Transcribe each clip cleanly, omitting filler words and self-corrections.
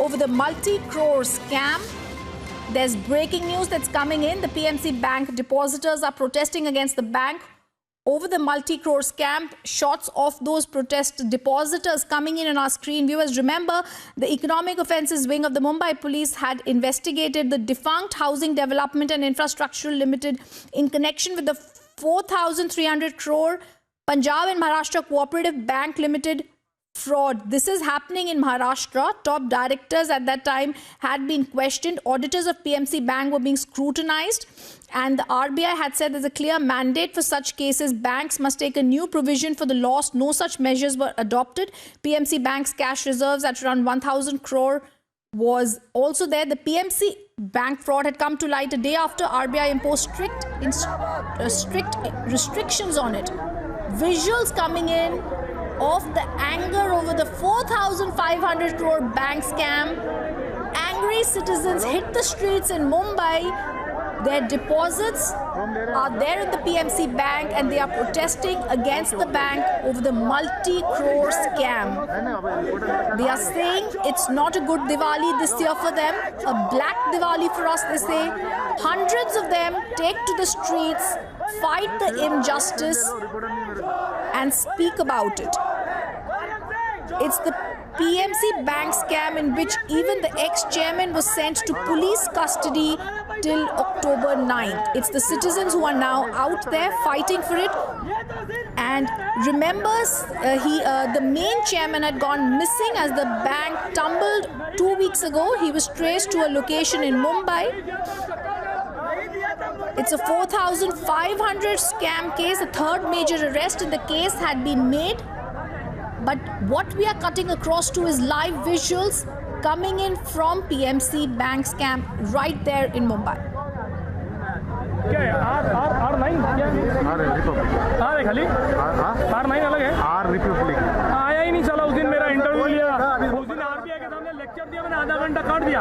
over the multi-crore scam. There's breaking news that's coming in. The PMC Bank depositors are protesting against the bank over the multi-crore scam. Shots of those protest depositors coming in on our screen. Viewers, remember the Economic Offences Wing of the Mumbai Police had investigated the defunct Housing Development and Infrastructure Limited in connection with the 4,300 crore Punjab and Maharashtra Cooperative Bank Limited fraud. This is happening in Maharashtra. Top directors at that time had been questioned. Auditors of PMC Bank were being scrutinized, and the RBI had said there's a clear mandate for such cases. Banks must take a new provision for the loss. No such measures were adopted. PMC Bank's cash reserves at around 1,000 crore was also there. The PMC Bank fraud had come to light a day after RBI imposed strict restrictions on it. Visuals coming in of the anger over the 4,500 crore bank scam. Angry citizens hit the streets in Mumbai. Their deposits are there in the PMC Bank and they are protesting against the bank over the multi-crore scam. They are saying it's not a good Diwali this year for them, a black Diwali for us, they say. Hundreds of them take to the streets, fight the injustice and speak about it. It's the PMC Bank scam in which even the ex-chairman was sent to police custody till October 9th. It's the citizens who are now out there fighting for it. And remembers, the main chairman had gone missing as the bank tumbled 2 weeks ago. He was traced to a location in Mumbai. It's a 4,500 scam case. A third major arrest in the case had been made. But what we are cutting across to is live visuals coming in from PMC Bank scam right there in Mumbai. R9 अलग है, R Republic आया ही नहीं, चला उस दिन मेरा interview लिया, उस दिन आरबीआई के सामने लेक्चर दिया, मैंने आधा घंटा काट दिया.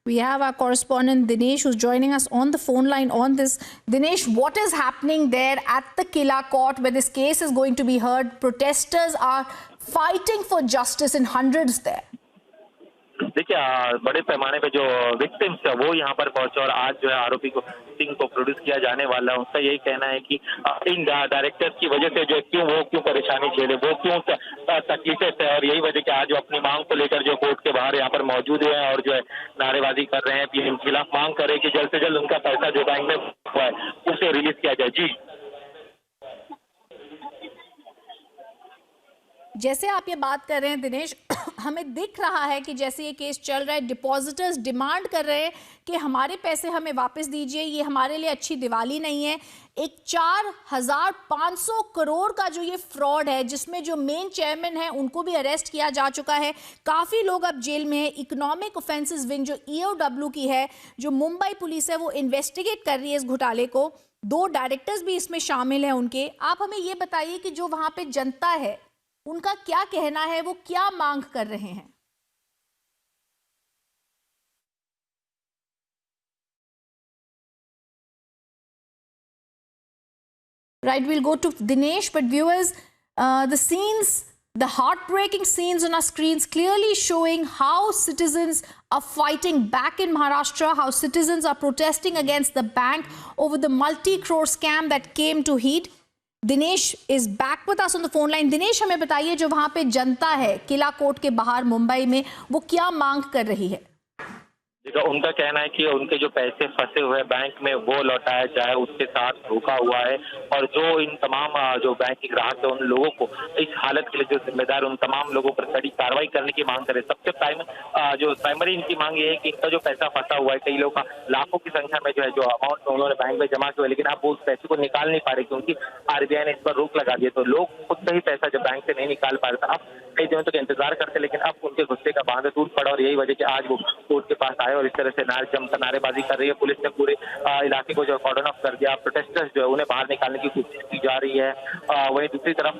We have our correspondent Dinesh who's joining us on the phone line on this. Dinesh, what is happening there at the Kila Court where this case is going to be heard? Protesters are fighting for justice in hundreds there. देखिए, बड़े पैमाने पे जो victims है वो यहाँ पर पहुंचे और आज जो है आरोपी को सिंह को प्रोड्यूस किया जाने वाला है. उनका यही कहना है कि इन डायरेक्टर्स की वजह से जो क्यों परेशानी झेले, वो क्यों तकलीफें थे, और यही वजह कि आज जो अपनी मांग को लेकर जो कोर्ट के बाहर यहाँ पर मौजूद हैं और जो है नारेबाजी कर रहे हैं. पीएम के खिलाफ मांग कर रहे हैं कि जल्द से जल्द उनका पैसा जो बैंक में हुआ है उसे रिलीज किया जाए. जी, जैसे आप ये बात कर रहे हैं दिनेश, हमें दिख रहा है कि जैसे ये केस चल रहा है, डिपॉजिटर्स डिमांड कर रहे हैं कि हमारे पैसे हमें वापस दीजिए, ये हमारे लिए अच्छी दिवाली नहीं है. एक 4,500 करोड़ का जो ये फ्रॉड है, जिसमें जो मेन चेयरमैन है उनको भी अरेस्ट किया जा चुका है. काफ़ी लोग अब जेल में है. इकोनॉमिक ऑफेंसेस विंग जो EOW की है, जो मुंबई पुलिस है, वो इन्वेस्टिगेट कर रही है इस घोटाले को. 2 डायरेक्टर्स भी इसमें शामिल हैं उनके. आप हमें ये बताइए कि जो वहाँ पे जनता है उनका क्या कहना है, वो क्या मांग कर रहे हैं? Right, we'll go to Dinesh, but viewers, the scenes, the heartbreaking scenes on our screens clearly showing how citizens are fighting back in Maharashtra, how citizens are protesting against the bank over the multi-crore scam that came to heat. Dinesh is back with us on the phone line. Dinesh, हमें बताइए जो वहां पे जनता है किला court के बाहर मुंबई में, वो क्या मांग कर रही है? देखो, उनका कहना है कि उनके जो पैसे फंसे हुए हैं बैंक में वो लौटाया जाए, उसके साथ धोखा हुआ है और जो इन तमाम जो बैंक के ग्राहक है उन लोगों को इस हालत के लिए जो जिम्मेदार उन तमाम लोगों पर कड़ी कार्रवाई करने की मांग करे। सबसे प्राइमरी इनकी मांग ये है कि इनका जो पैसा फंसा हुआ है, कई लोग का लाखों की संख्या में जो है जो अमाउंट उन्होंने बैंक में जमा किया, लेकिन अब वो उस पैसे को निकाल नहीं पा रहे क्योंकि आरबीआई ने इस पर रोक लगा दी। तो लोग खुद से ही पैसा जब बैंक से नहीं निकाल पा रहे थे, अब कई दिनों तक इंतजार करते, लेकिन अब उनके गुस्से का बांध टूट पड़ा और यही वजह कि आज वो कोर्ट के पास आए और इस तरह से जमकर नारेबाजी कर रही है। पुलिस ने पूरे इलाके को जो कॉर्डन ऑफ कर दिया। प्रोटेस्टर्स जो है उन्हें बाहर निकालने की कोशिश की जा रही है। वहीं दूसरी तरफ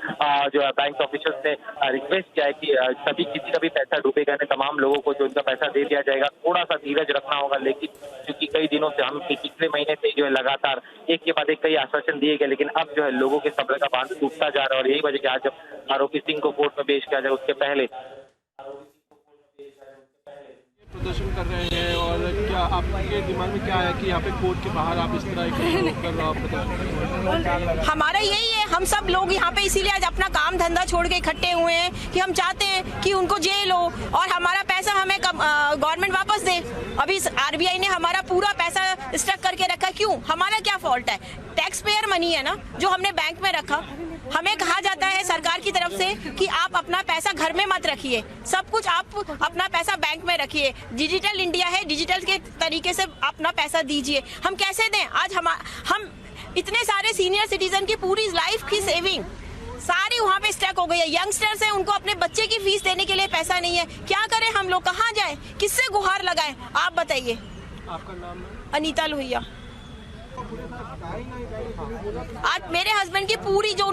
जो है बैंक ऑफिसर्स ने रिक्वेस्ट किया है कि सभी किसी का भी पैसा डूबेगा नहीं, तमाम लोगों को जो उनका पैसा दे दिया जाएगा। थोड़ा सा धीरज रखना होगा, लेकिन क्योंकि कई दिनों से हम पिछले महीने से जो है लगातार एक के बाद एक कई आश्वासन दिए गए, लेकिन अब जो है लोगों के सब्र का बांध टूटता जा रहा है और यही वजह कि आज जब आरोपी सिंह को कोर्ट में पेश किया जाए उसके पहले प्रदर्शन कर रहे हैं। और क्या आपके दिमाग में क्या है कि यहाँ पे कोर्ट के बाहर आप इस तरह हमारा यही है, हम सब लोग यहाँ पे इसीलिए आज अपना काम धंधा छोड़ के इकट्ठे हुए हैं कि हम चाहते हैं कि उनको जेल हो और हमारा पैसा हमें गवर्नमेंट वापस दे। अभी आरबीआई ने हमारा पूरा पैसा स्टक करके रखा, क्यों? हमारा क्या फॉल्ट है? टैक्स पेयर मनी है ना जो हमने बैंक में रखा। हमें कहा जाता है सरकार की तरफ से कि आप अपना पैसा घर में मत रखिए, सब कुछ आप अपना पैसा बैंक में रखिए। डिजिटल इंडिया है, डिजिटल के तरीके से अपना पैसा दीजिए। हम कैसे दें? आज हम इतने सारे सीनियर सिटीजन की पूरी लाइफ की सेविंग सारी वहाँ पे स्टक हो गई है। यंगस्टर्स हैं, उनको अपने बच्चे की फीस देने के लिए पैसा नहीं है। क्या करें हम लोग? कहाँ जाएं? किससे गुहार लगाएं? आप बताइए। आपका नाम है? अनीता लोहिया। आज मेरे हस्बैंड की पूरी जो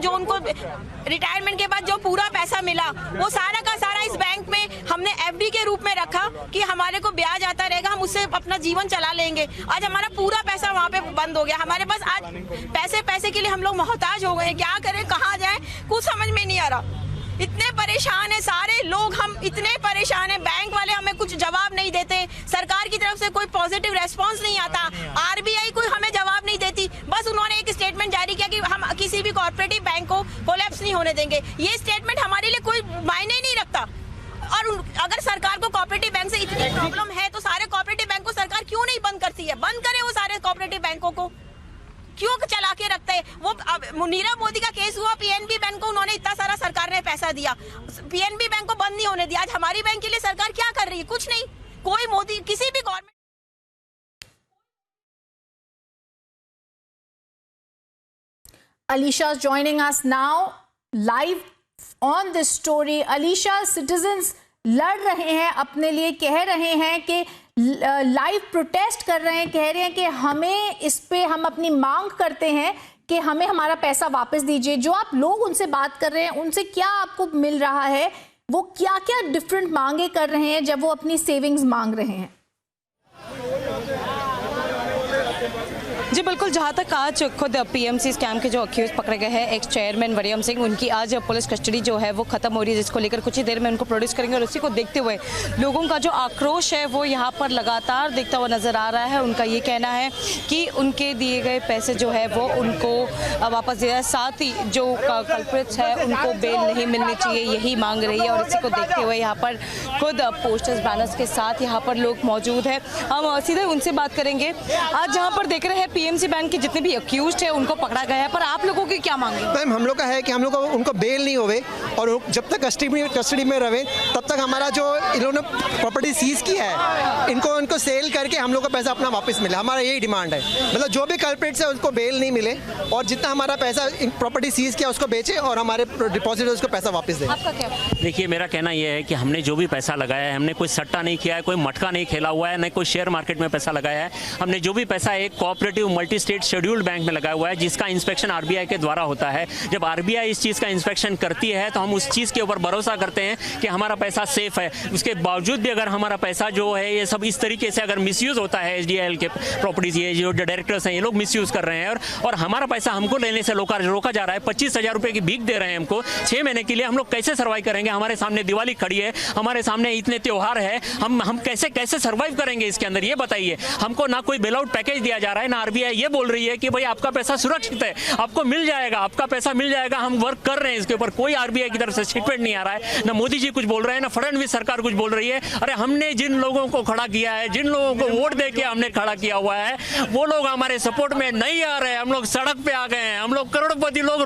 उनको रिटायरमेंट के बाद जो पूरा पैसा मिला वो सारा का सारा इस बैंक में हमने एफडी के रूप में रखा कि हमारे को ब्याज आता रहेगा, हम उससे अपना जीवन चला लेंगे। आज हमारा पूरा पैसा वहाँ पे बंद हो गया। हमारे पास आज पैसे के लिए हम लोग मोहताज हो गए। क्या करें, कहाँ जाएं, कुछ समझ में नहीं आ रहा। इतने परेशान है सारे लोग, हम इतने परेशान है। बैंक वाले हमें कुछ जवाब नहीं देते, सरकार की तरफ से कोई पॉजिटिव रेस्पॉन्स नहीं आता, आरबीआई कोई हमें जवाब नहीं देती। बस उन्होंने एक स्टेटमेंट जारी किया कि हम किसी भी कॉर्पोरेटिव बैंक को कोलैप्स नहीं होने देंगे। ये स्टेटमेंट हमारे लिए कोई मायने नहीं रखता। और अगर सरकार को कोऑपरेटिव बैंक से इतनी प्रॉब्लम है तो सारे कोऑपरेटिव बैंक को सरकार क्यों नहीं बंद करती है? बंद करे वो सारे कोऑपरेटिव बैंकों को, क्यों चला के रखते हैं? वो नीरव मोदी का केस हुआ, पीएनबी बैंक को उन्होंने इतना सारा सरकार ने पैसा दिया, पीएनबी बैंक को बंद नहीं होने दिया। आज हमारी बैंक के लिए सरकार क्या कर रही है? कुछ नहीं। कोई मोदी किसी भी government Alisha is joining us now live on this story. Alisha, citizens लड़ रहे हैं अपने लिए, कह रहे हैं कि लाइव प्रोटेस्ट कर रहे हैं, कह रहे हैं कि हमें इस पे हम अपनी मांग करते हैं कि हमें हमारा पैसा वापस दीजिए। जो आप लोग उनसे बात कर रहे हैं उनसे क्या आपको मिल रहा है? वो क्या क्या डिफरेंट मांगे कर रहे हैं जब वो अपनी सेविंग्स मांग रहे हैं? जी बिल्कुल, जहाँ तक आज खुद पीएमसी स्कैम के जो अक्यूज पकड़े गए हैं एक्स चेयरमैन वरियम सिंह, उनकी आज पुलिस कस्टडी जो है वो खत्म हो रही है, जिसको लेकर कुछ ही देर में उनको प्रोड्यूस करेंगे। और उसी को देखते हुए लोगों का जो आक्रोश है वो यहाँ पर लगातार दिखता हुआ नजर आ रहा है। उनका ये कहना है कि उनके दिए गए पैसे जो है वो उनको वापस दिया, साथ ही जो कल्प्रिट्स है उनको बेल नहीं मिलनी चाहिए, यही मांग रही है। और इसी को देखते हुए यहाँ पर खुद पोस्टर्स बैनर्स के साथ यहाँ पर लोग मौजूद है। हम सीधे उनसे बात करेंगे। आज जहाँ पर देख रहे हैं पीएमसी बैंक के जितने भी अक्यूज्ड है उनको पकड़ा गया है, पर आप लोगों की क्या मांग है? मैम, हम लोग का है कि हम लोग को उनको बेल नहीं होवे और जब तक कस्टडी में रहे तब तक हमारा जो इन्होंने प्रॉपर्टी सीज किया है इनको सेल करके हम लोग का पैसा अपना वापस मिले। हमारा यही डिमांड है। मतलब जो भी कल्प्रिट्स है उसको बेल नहीं मिले और जितना हमारा पैसा प्रॉपर्टी सीज किया उसको बेचे और हमारे डिपॉजिट उसको पैसा वापस दे। आपका क्या? देखिए, मेरा कहना यह है कि हमने जो भी पैसा लगाया है, हमने कोई सट्टा नहीं किया है, कोई मटका नहीं खेला हुआ है, न कोई शेयर मार्केट में पैसा लगाया है। हमने जो भी पैसा एक cooperative multi state scheduled bank में लगाया हुआ है, जिसका इंस्पेक्शन आरबीआई के द्वारा होता है। जब आरबीआई इस चीज़ का इंस्पेक्शन करती है तो हम उस चीज़ के ऊपर भरोसा करते हैं कि हमारा पैसा सेफ है। उसके बावजूद भी अगर हमारा पैसा जो है ये सब इस तरीके से अगर मिसयूज़ होता है, एचडीएल के प्रॉपर्टीज़, ये जो डायरेक्टर्स हैं ये लोग मिसयूज़ कर रहे हैं और हमारा पैसा हमको लेने से रोका जा रहा है। 25,000 रुपये की भीख दे रहे हैं हमको 6 महीने के लिए। हम लोग कैसे सर्वाइव करेंगे? हमारे सामने दिवाली खड़ी है, हमारे सामने इतने त्यौहार है, हम कैसे सर्वाइव करेंगे इसके अंदर? ये बताइए। हमको ना कोई बेल आउट पैकेज दिया जा रहा है, ना आरबीआई ये बोल रही है कि भाई आपका पैसा सुरक्षित है, आपको मिल जाएगा, आपका पैसा मिल जाएगा, हम वर्क कर रहे हैं इसके ऊपर, कोई आरबीआई की तरफ से स्टेटमेंट नहीं आ रहा है। ना मोदी जी कुछ बोल रहे हैं, ना फडणवीस सरकार कुछ बोल रही है। अरे हमने जिन लोगों को खड़ा किया है, जिन लोगों को वोट दे के हमने खड़ा किया हुआ है, वो लोग हमारे सपोर्ट में नहीं आ रहे हैं। हम लोग सड़क पे आ गए हैं, हम लोग करोड़पति लोग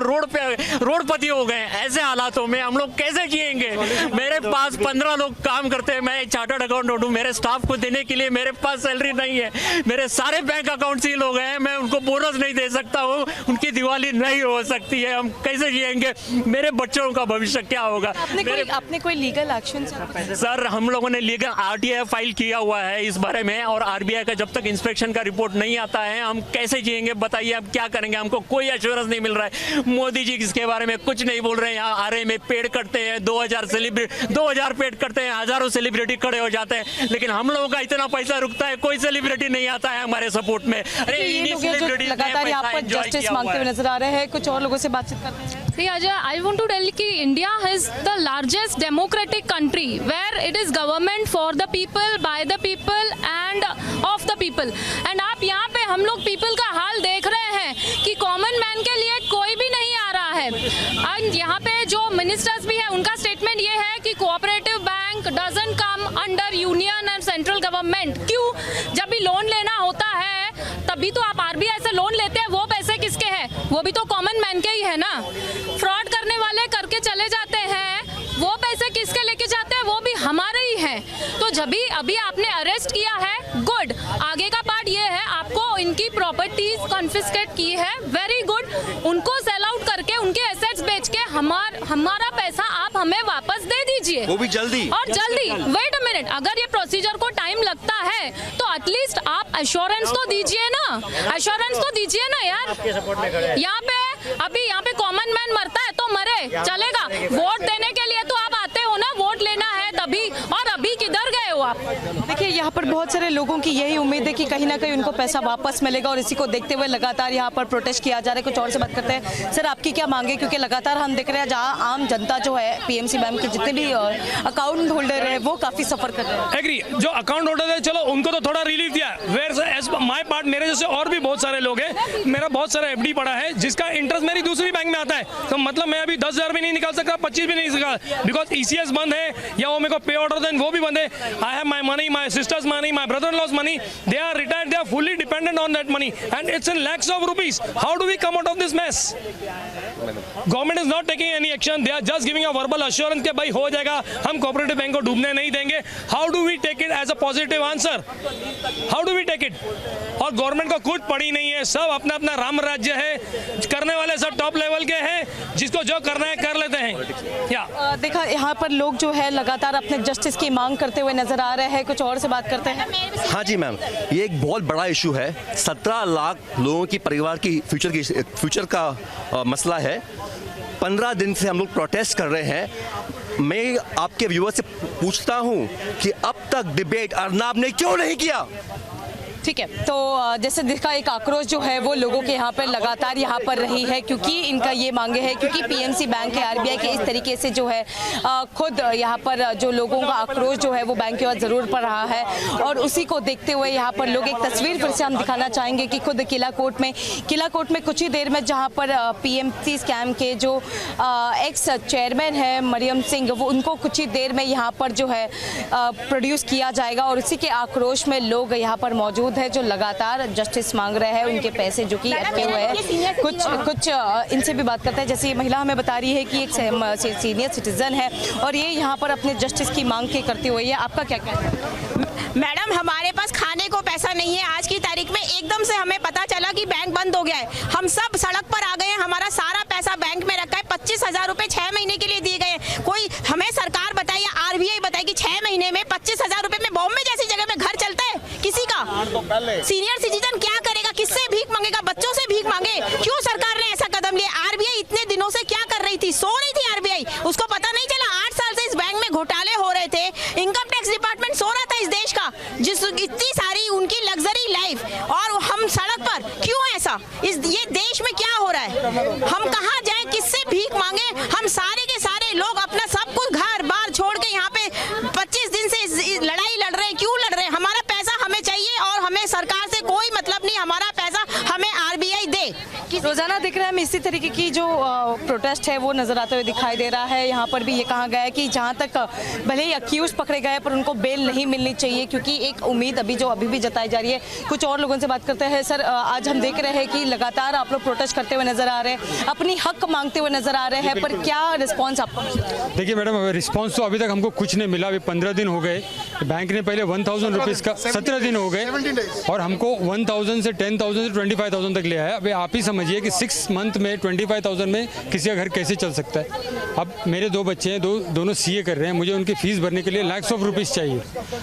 रोडपति हो गए हैं। ऐसे हालातों में हम लोग कैसे जिएंगे? मेरे पास 15 लोग काम करते हैं, मैं एक चार्टर्ड अकाउंटेंट हूँ, मेरे स्टाफ को देने के लिए मेरे पास सैलरी नहीं है, मेरे सारे बैंक अकाउंट सील हो गए हैं, मैं उनको बोनस नहीं दे सकता हूँ, उनकी दिवाली नहीं हो सकती है, हम कैसे जिएंगे? मेरे बच्चों का भविष्य क्या होगा? आपने कोई लीगल एक्शन? सर हम लोगों ने लीगल आरटीआई फाइल किया हुआ है इस बारे में, और आरबीआई का जब तक इंस्पेक्शन का रिपोर्ट नहीं आता है हम कैसे जिएंगे बताइए? अब क्या करेंगे? हमको कोई एश्योरेंस नहीं मिल रहा है। मोदी जी इसके बारे में कुछ नहीं बोल रहे हैं। यहाँ आ रहे में पेड़ कटते हैं, 2000 पेड़ कटते हैं, हजारों सेलिब्रिटी खड़े हो जाते हैं, लेकिन हम लोगों का इतना पैसा रुकता है, कोई सेलिब्रिटी नहीं आता है हमारे सपोर्ट में। अरे लगातार यहाँ पर जस्टिस मांगते हुए नजर आ रहे हैं, कुछ और लोगों से बातचीत करते हैं। See Ajay, I want to tell कि India is the largest democratic country where it is government for the people, by the people and of the people. And आप यहाँ पे हम लोग people का हाल देख रहे हैं कि common man के लिए कोई भी नहीं आ रहा है। और यहाँ पे जो ministers भी है उनका statement ये है कि cooperative bank doesn't come under union and central government। क्यों? जब भी लोन लेना होता है तभी तो आप आरबीआई से लोन लेते हैं, वो पैसे किसके हैं? वो भी तो कॉमन मैन के ही है ना। फ्रॉड करने वाले करके चले जाते हैं, वो पैसे किसके लेके जाते हैं? वो भी हमारे ही हैं। तो जब भी अभी आपने अरेस्ट किया है, गुड। आगे का पार्ट ये है आपको इनकी प्रॉपर्टीज कॉन्फिस्केट की है, वेरी गुड। उनको सेल आउट करके उनके एसेट्स बेच के हमारा पैसा आप हमें वापस दे दीजिए, वो भी जल्दी। और जल्दी। वेट अ मिनट, अगर ये प्रोसीजर को टाइम लगता है तो एटलीस्ट आप एश्योरेंस तो दीजिए ना, एश्योरेंस तो दीजिए ना यार। यहाँ पे कॉमन मैन मरता है तो मरे, चलेगा। वोट देने के लिए तो आप आते हो ना, वोट लेना है तभी, और अभी किधर गए हो आप? देखिए यहाँ पर बहुत सारे लोगों की यही उम्मीद है कि कहीं ना कहीं उनको पैसा वापस मिलेगा, और इसी को देखते हुए लगातार यहाँ पर प्रोटेस्ट किया जा रहा है। कुछ और से बात करते हैं। सर आपकी क्या मांगे? क्योंकि लगातार हम देख रहे हैं जहाँ आम जनता जो है पीएमसी बैंक के जितने भी अकाउंट होल्डर है वो काफी सफर कर रहे हैं। एग्री, जो अकाउंट होल्डर है चलो उनको तो थोड़ा रिलीफ दिया। वेयर एज माय पार्ट, मेरे जैसे और भी बहुत सारे लोग हैं, मेरा बहुत सारा एफडी पड़ा है जिसका इंटरेस्ट मेरी दूसरी बैंक में आता है, तो मतलब मैं अभी 10,000 भी नहीं निकाल सकता, 25 भी नहीं निकाल, बिकॉज ईसीएस बंद है या वो मेरे को पे ऑर्डर दें वो भी बंद है। I have my money, my sisters money, my brother in laws money, they are retired, they are fully dependent on that money and it's in lakhs of rupees. How do we come out of this mess? Government is not taking any action. They are just giving a verbal assurance कि भाई हो जाएगा, हम cooperative bank को डूबने नहीं देंगे। How do we take it as a positive answer? How do we take it? और गवर्नमेंट को कुछ पड़ी नहीं है, सब अपना अपना राम राज्य है, करने वाले सब टॉप लेवल के हैं, जिसको जो करना है कर लेते हैं। या देखा यहाँ पर लोग जो है लगातार अपने जस्टिस की मांग करते हुए नजर आ रहे हैं। कुछ और से बात करते हैं। हाँ जी मैम, ये एक बहुत बड़ा इशू है। 17 लाख लोगों की परिवार की फ्यूचर का मसला है। 15 दिन से हम लोग प्रोटेस्ट कर रहे हैं। मैं आपके व्यूअर से पूछता हूं कि अब तक डिबेट अर्नाब ने क्यों नहीं किया? ठीक है, तो जैसे देखा एक आक्रोश जो है वो लोगों के यहाँ पर लगातार यहाँ पर रही है, क्योंकि इनका ये मांगे है क्योंकि पीएमसी बैंक है, आरबीआई के इस तरीके से जो है खुद यहाँ पर जो लोगों का आक्रोश जो है वो बैंक की ओर जरूर पड़ रहा है, और उसी को देखते हुए यहाँ पर लोग एक तस्वीर फिर से हम दिखाना चाहेंगे कि खुद किला कोर्ट में कुछ ही देर में जहाँ पर पीएमसी स्कैम के जो एक्स चेयरमैन है मरियम सिंह, वो उनको कुछ ही देर में यहाँ पर जो है प्रोड्यूस किया जाएगा, और उसी के आक्रोश में लोग यहाँ पर मौजूद है जो लगातार जस्टिस मांग रहे हैं, उनके पैसे जो कि अटके हुए हैं। कुछ इनसे भी बात करते हैं। जैसे ये महिला हमें बता रही है कि एक सीनियर सिटीजन है और ये यहाँ पर अपने जस्टिस की मांग के करती हुई है। आपका क्या कहना है? मैडम, हमारे पास खाने को पैसा नहीं है। आज की तारीख में एकदम से हमें पता चला कि बैंक बंद हो गया है, हम सब सड़क पर आ गए हैं। हमारा सारा पैसा बैंक में रखा है, 25,000 रुपए 6 महीने के लिए दिए गए हैं। कोई हमें सरकार बताए या आरबीआई बताए कि 6 महीने में 25,000 रुपए में बॉम्बे जैसी जगह में घर चलता है किसी का? सीनियर सिटीजन क्या करेगा? किससे भीख मांगेगा? बच्चों से भीख मांगे? क्यों सरकार ने ऐसा कदम लिया? आरबीआई इतने दिनों से क्या कर रही थी? सो रही थी आरबीआई, उसको पता नहीं चला? 8 साल से इस बैंक में घोटाले हो रहे थे, इनकम टैक्स डिपार्टमेंट सो रहा था इस देश का, जिस इतनी सारी उनकी लग्जरी लाइफ, और हम सड़क पर क्यों? ऐसा ये देश में क्या हो रहा है? हम कहाँ जाए? किससे भीख मांगे? हम सारे के सारे लोग अपना सब कुछ घर बार छोड़ के यहाँ पे 25 दिन से लड़ाई लड़ रहे हैं। क्यों लड़ रहे हैं? हमारा पैसा हमें चाहिए और हमें सरकार से कोई मतलब नहीं। हमारा पैसा रोजाना देख रहे हैं हम इसी तरीके की जो प्रोटेस्ट है वो नजर आते हुए दिखाई दे रहा है। यहाँ पर भी ये कहा गया है कि जहाँ तक भले ही अक्यूज पकड़े गए पर उनको बेल नहीं मिलनी चाहिए, क्योंकि एक उम्मीद अभी भी जताई जा रही है। कुछ और लोगों से बात करते हैं। सर, आज हम देख रहे हैं कि लगातार आप लोग प्रोटेस्ट करते हुए नजर आ रहे हैं, अपनी हक मांगते हुए नजर आ रहे हैं, पर क्या रिस्पॉन्स आपको? देखिए मैडम, रिस्पॉन्स तो अभी तक हमको कुछ नहीं मिला। अभी 15 दिन हो गए, बैंक ने पहले 1000 रुपीज़ का 17 दिन हो गए और हमको 1000 से 10,000 से 25,000 तक ले आया। अभी आप ही समझिए कि 6 मंथ में 25,000 में किसी का घर कैसे चल सकता है। अब मेरे 2 बच्चे हैं, दोनों सीए कर रहे हैं, मुझे उनकी फीस भरने के लिए lakhs of रुपीज़ चाहिए।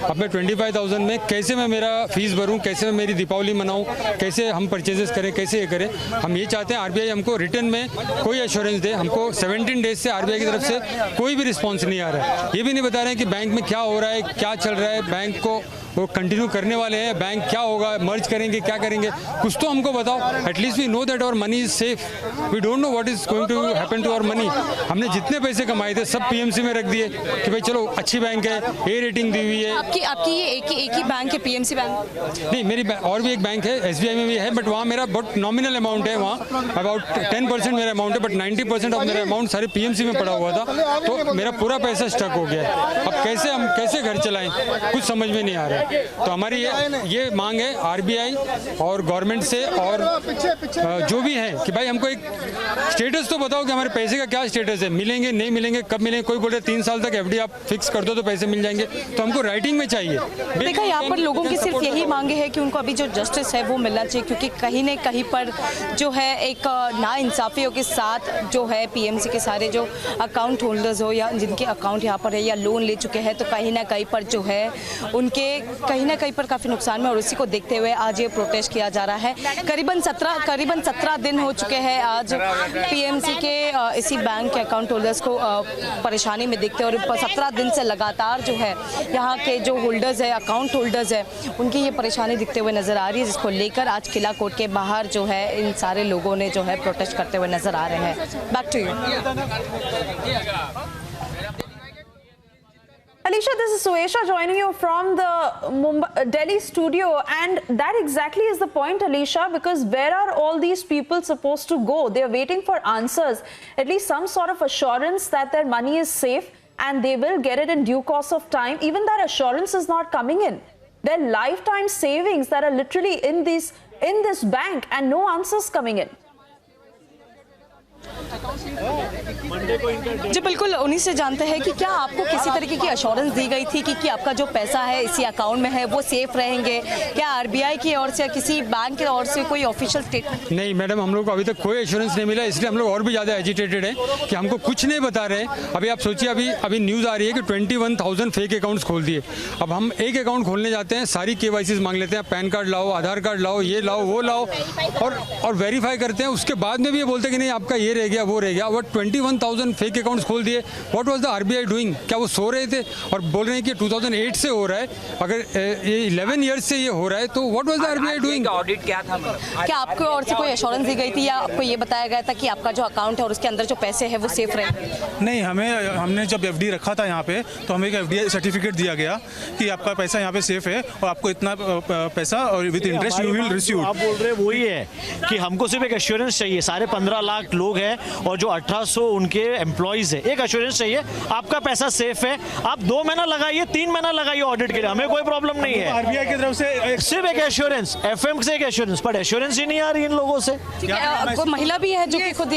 अब मैं 25,000 में कैसे मैं मेरा फीस भरूं, कैसे मैं मेरी दीपावली मनाऊं, कैसे हम परचेजेस करें, कैसे ये करें। हम ये चाहते हैं आरबीआई हमको रिटर्न में कोई एश्योरेंस दे। हमको 17 डेज से आरबीआई की तरफ से कोई भी रिस्पॉन्स नहीं आ रहा है। ये भी नहीं बता रहे हैं कि बैंक में क्या हो रहा है, क्या चल रहा है, बैंक को वो कंटिन्यू करने वाले हैं, बैंक क्या होगा, मर्ज करेंगे, क्या करेंगे, कुछ तो हमको बताओ। At least we know that our money is safe. We don't know what is going to happen to our money. हमने जितने पैसे कमाए थे सब पीएमसी में रख दिए कि भाई चलो अच्छी बैंक है, ए रेटिंग दी हुई है। आपकी ये एक ही बैंक है, पीएमसी बैंक? नहीं, मेरी और भी एक बैंक है, एसबीआई में भी है, बट वहाँ मेरा बहुत नॉमिनल अमाउंट है। वहाँ अबाउट 10% मेरा अमाउंट है, बट 90% ऑफ मेरा अमाउंट सारे पीएमसी में पड़ा हुआ था। तो मेरा पूरा पैसा स्टक हो गया है। अब कैसे हम कैसे घर चलाएं, कुछ समझ में नहीं आ रहा है। तो हमारी ये मांग है आरबीआई और गवर्नमेंट से और जो भी है कि भाई हमको एक स्टेटस तो बताओ कि हमारे पैसे का क्या स्टेटस है, मिलेंगे नहीं मिलेंगे, कब मिलेंगे। कोई बोल रहे 3 साल तक एफडी आप फिक्स कर दो तो पैसे मिल जाएंगे, तो हमको राइटिंग में चाहिए। देखा, यहाँ पर लोगों की सिर्फ यही मांगे है कि उनको अभी जो जस्टिस है वो मिलना चाहिए, क्योंकि कहीं न कहीं पर जो है एक नाइंसाफियों के साथ जो है पीएमसी के सारे जो अकाउंट होल्डर्स हो या जिनके अकाउंट यहाँ पर है या लोन ले चुके हैं, तो कहीं ना कहीं पर जो है उनके कहीं ना कहीं पर काफ़ी नुकसान में, और उसी को देखते हुए आज ये प्रोटेस्ट किया जा रहा है। करीबन 17 दिन हो चुके हैं आज पीएमसी के इसी बैंक के अकाउंट होल्डर्स को परेशानी में देखते हैं, और 17 दिन से लगातार जो है यहाँ के जो होल्डर्स है, अकाउंट होल्डर्स है, उनकी ये परेशानी दिखते हुए नजर आ रही है, जिसको लेकर आज किला कोर्ट के बाहर जो है इन सारे लोगों ने जो है प्रोटेस्ट करते हुए नजर आ रहे हैं। Back to you Alisha, this is Suesha joining you from the Delhi studio, and that exactly is the point, Alisha, because where are all these people supposed to go? They are waiting for answers, at least some sort of assurance that their money is safe and they will get it in due course of time. Even that assurance is not coming in. Their lifetime savings that are literally in this bank, and no answers coming in. जी बिल्कुल, उन्हीं से जानते हैं कि क्या आपको किसी तरीके की अश्योरेंस दी गई थी कि आपका जो पैसा है इसी अकाउंट में है वो सेफ रहेंगे? क्या आरबीआई की ओर से या किसी बैंक की ओर से कोई ऑफिशियल स्टेटमेंट? नहीं मैडम, हम लोग को अभी तक कोई एश्योरेंस नहीं मिला, इसलिए हम लोग और भी ज़्यादा एजिटेटेड हैं कि हमको कुछ नहीं बता रहे। अभी आप सोचिए, अभी न्यूज़ आ रही है कि 21,000 फेक अकाउंट्स खोल दिए। अब हम एक अकाउंट खोलने जाते हैं, सारी केवाईसी मांग लेते हैं, पैन कार्ड लाओ, आधार कार्ड लाओ, ये लाओ, वो लाओ, और वेरीफाई करते हैं। उसके बाद में भी ये बोलते हैं कि नहीं आपका ये रह गया, वो रह गया। और 21,000 फेक अकाउंट्स खोल दिए। What was the RBI doing? क्या वो सो रहे थे और बोल रहे हैं कि 2008 से हो रहा है? अगर ये 11 ईयर्स से ये हो रहा है तो what was the RBI doing? Audit क्या था? क्या आपको और से कोई एश्योरेंस दी गई थी या आपको ये बताया गया था कि आपका जो अकाउंट है और उसके अंदर जो पैसे हैं वो सेफ रहे? नहीं, हमने जब एफडी रखा था यहाँ पे तो हमें एक एफडी सर्टिफिकेट दिया गया कि आपका पैसा यहाँ पे सेफ है और आपको इतना पैसा और with interest you will receive. आप बोल रहे वही है कि हमको सिर्फ एक एश्योरेंस चाहिए। सारे 15 लाख लोग हैं और जो 1800 उनके एम्प्लॉइज है, एक एश्योरेंस चाहिए आपका पैसा सेफ है। आप 2 महीना लगाइए, 3 महीना लगाइए ऑडिट के लिए, हमें कोई प्रॉब्लम नहीं है। आरबीआई की तरफ से सिर्फ एक एश्योरेंस, एफएम से एक एश्योरेंस, पर एश्योरेंस ही नहीं आ रही इन लोगों से। कोई महिला भी है जो कि खुद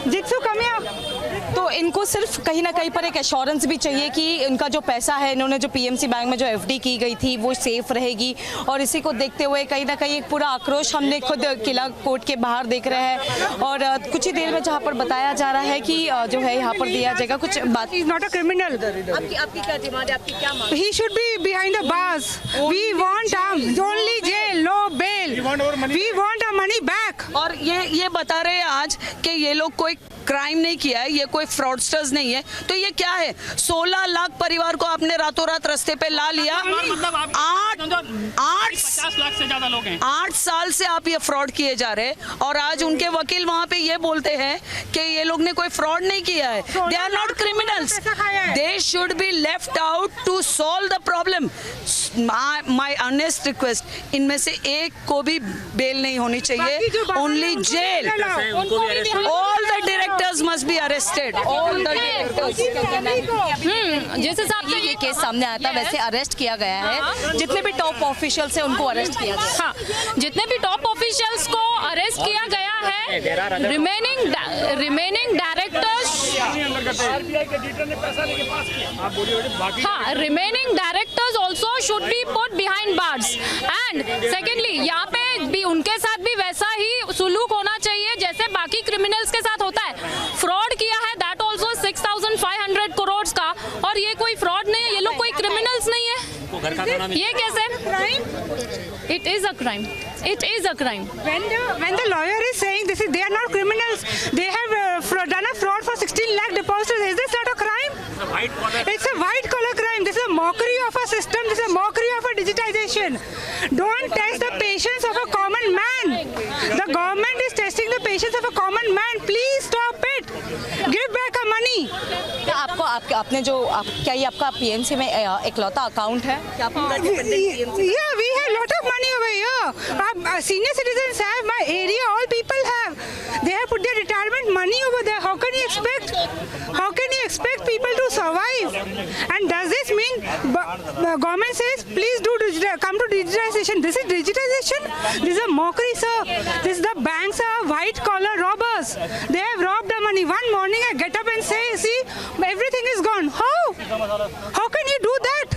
जित्सु कम हियर। तो इनको सिर्फ कहीं ना कहीं पर एक एश्योरेंस भी चाहिए कि इनका जो पैसा है, इन्होंने जो पीएमसी बैंक में जो एफडी की गई थी वो सेफ रहेगी। और इसी को देखते हुए कहीं ना कहीं एक पूरा आक्रोश हमने खुद किला कोर्ट के बाहर देख रहे हैं। और कुछ ही देर में जहाँ पर बताया जा रहा है कि जो है यहाँ पर दिया जाएगा कुछ बात। He is not a criminal. आपकी क्या डिमांड है? आपकी क्या मांग? He should be behind the bars. We want only jail, no bail. We want our money back. और ये बता रहे हैं आज कि ये लोग कोई क्राइम नहीं किया है, ये कोई फ्रॉडस्टर्स नहीं है, तो ये क्या है? 16 लाख परिवार को आपने रातों रात रास्ते पे ला लिया। 8 साल से आप ये फ्रॉड किए जा रहे हैं और आज उनके वकील वहाँ पे ये बोलते हैं कि ये लोग ने कोई फ्रॉड नहीं किया है। They are not criminals, they should be left out to solve the problem. My honest request, इनमें से एक को भी बेल नहीं होनी चाहिए, only jail. All the directors must be arrested, all the directors. जिस हिसाब से ये केस सामने आया था वैसे अरेस्ट किया गया है, जितने भी टॉप ऑफिशियल्स हैं उनको अरेस्ट किया गया। हाँ, जितने भी टॉप ऑफिशियल्स को अरेस्ट किया गया है, रिमेनिंग डायरेक्टर्स, हाँ, remaining directors also should be put behind bars. And secondly यहाँ पे भी उनके साथ भी वैसा ही सुलूक होना चाहिए जैसे बाकी क्रिमिनल्स के साथ होता है। फ्रॉड किया है दैट ऑल्सो 6,500 करोड़ का, और ये कोई फ्रॉड नहीं है, ये लोग कोई क्रिमिनल्स नहीं है। ये कैसे? It is a crime. It is a crime. When the lawyer is saying this is they are not criminals, they have done a fraud for 16 lakh depositors. Is this not a crime? It's a white collar crime. This is a mockery of a system. This is a mockery of a digitization. Don't test the patience of a common man. The government is testing the patience of a common man. Please stop it. Give back our money. आपने जो क्या ये आपका PMC में इकलौता account है? Yeah, we have lot of money over here. Senior citizens have, my area, all people have. They have put their retirement money over there. How can you expect people to survive? And does this mean the government says please do come to digitization? This is digitization. This is a mockery, sir. The banks are white collar robbers. They have robbed the money. One morning I get up and say, see, everything is gone. How can you do that?